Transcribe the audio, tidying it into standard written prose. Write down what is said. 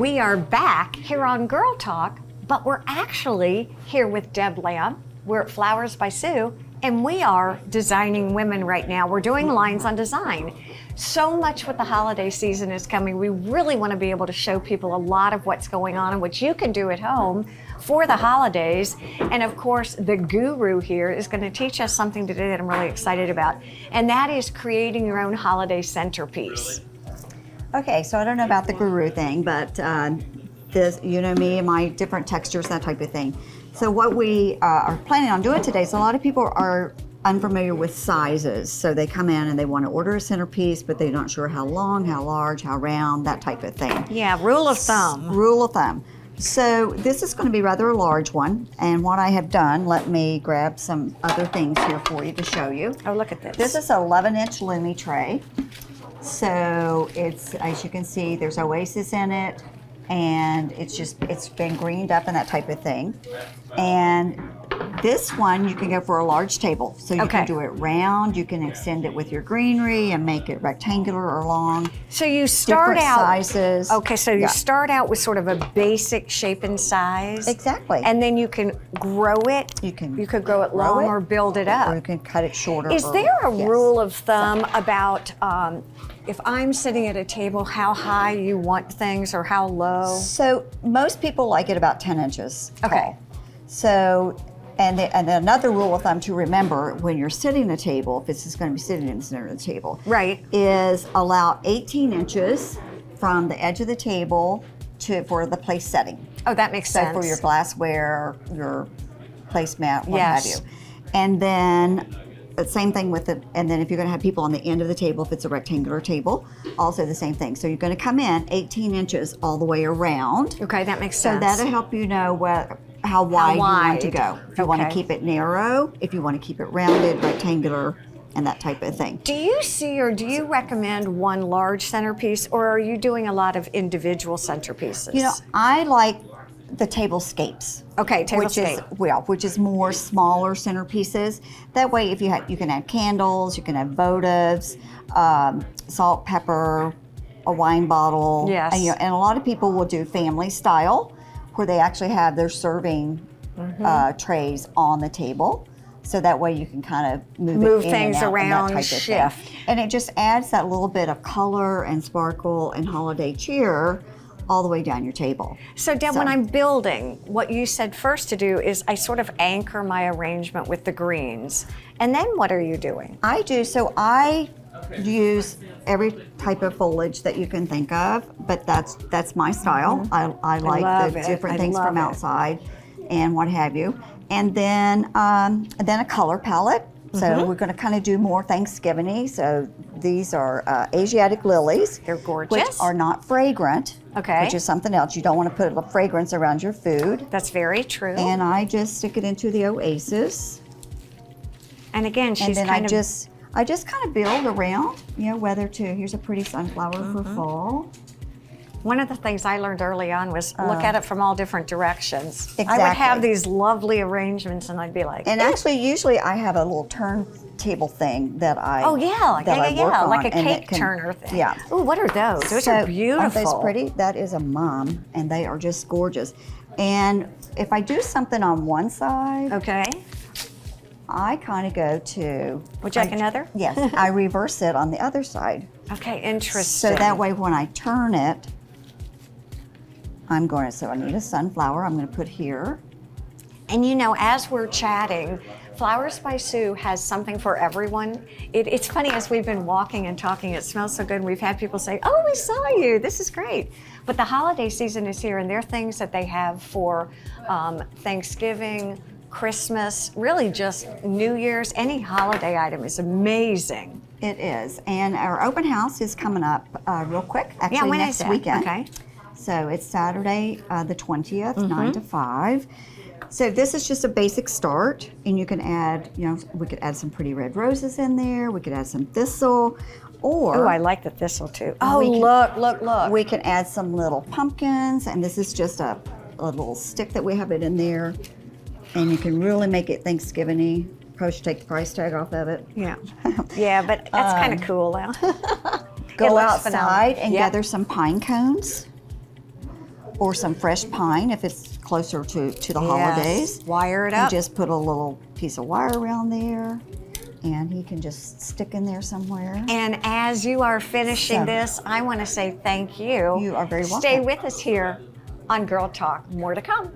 We are back here on Girl Talk, but we're actually here with Deb Lamb. We're at Flowers by Sue, and we are designing women right now. We're doing lines on design. So much with the holiday season is coming. We really want to be able to show people a lot of what's going on and what you can do at home for the holidays. And of course, the guru here is going to teach us something today that I'm really excited about, and that is creating your own holiday centerpiece. Okay, so I don't know about the guru thing, but this, you know me and my different textures, that type of thing. So what we are planning on doing today is a lot of people are unfamiliar with sizes. So they come in and they want to order a centerpiece, but they're not sure how long, how large, how round, that type of thing. Yeah, rule of thumb. Rule of thumb. So this is going to be rather a large one. And what I have done, let me grab some other things here for you to show you. Oh, look at this. This is an 11-inch Lumi tray. So it's, as you can see, there's Oasis in it, and it's been greened up and that type of thing. And this one, you can go for a large table. So you can do it round, you can extend it with your greenery and make it rectangular or long. So you start different out sizes. Okay, so you start out with sort of a basic shape and size. Exactly. And then you can grow it. You could grow it long or build it up. Or you can cut it shorter. Is there a rule of thumb about if I'm sitting at a table, how high you want things or how low? So most people like it about 10 inches Okay. tall. So, and another rule of thumb to remember when you're sitting at a table, if this is going to be sitting in the center of the table, Right. is allow 18 inches from the edge of the table for the place setting. Oh, that makes So sense. for your glassware, your placemat, what Yes. have you. And then the same thing with the, and then if you're going to have people on the end of the table, if it's a rectangular table, also the same thing. So you're going to come in 18 inches all the way around. Okay, that makes So sense. that'll help you know how wide you want to wide. go. If you want to keep it narrow, if you want to keep it rounded, rectangular, and that type of thing. Do you see or do you recommend one large centerpiece, or are you doing a lot of individual centerpieces? You know, I like the tablescapes. Okay, tablescape. Which is more smaller centerpieces. That way, if you can add candles, you can have votives, salt, pepper, a wine bottle. Yes. And a lot of people will do family style, where they actually have their serving trays on the table. So that way you can kind of move things and out around, and that type of shift. thing. And it just adds that little bit of color and sparkle and holiday cheer all the way down your table. So Deb, when I'm building, what you said first to do is I sort of anchor my arrangement with the greens. And then what are you doing? I use every type of foliage that you can think of, but that's my style. I like the different things from outside and what have you. And then a color palette. So we're going to kind of do more Thanksgiving-y. So these are Asiatic lilies. They're gorgeous. Which are not fragrant. Okay. Which is something else. You don't want to put a fragrance around your food. That's very true. And I just stick it into the Oasis. And again, she's and then I just kind of build around, whether here's a pretty sunflower for fall. One of the things I learned early on was look at it from all different directions. Exactly. I would have these lovely arrangements and I'd be like, and actually, usually I have a little turntable thing that I I work on, and like a it cake turner thing. Yeah. Oh, what are those? Those are beautiful. Aren't those pretty? That is a mum, and they are just gorgeous. And if I do something on one side, Okay. I kind of go to. Would you like another? Yes, I reverse it on the other side. Okay, interesting. So that way, when I turn it, so I need a sunflower I'm going to put here. And as we're chatting, Flowers by Sue has something for everyone. It's funny, as we've been walking and talking, it smells so good, and we've had people say, oh, we saw you, this is great. But the holiday season is here, and there are things that they have for Thanksgiving, Christmas, really just New Year's, any holiday item is amazing. It is. And our open house is coming up real quick, actually when next is that? weekend. Okay. So it's Saturday the 20th, 9 to 5. So this is just a basic start, and you can add, we could add some pretty red roses in there, we could add some thistle, or... Oh, I like the thistle too. Oh, look. We can add some little pumpkins, and this is just a little stick that we have it in there, and you can really make it Thanksgiving-y. Probably should take the price tag off of it. Yeah. Yeah, but that's kind of cool now. Go outside and gather some pine cones. or some fresh pine if it's closer to the holidays. Wire it And up. just put a little piece of wire around there, and he can just stick in there somewhere. And as you are finishing So- this, I want to say thank you. You are very welcome. Stay with us here on Girl Talk. More to come.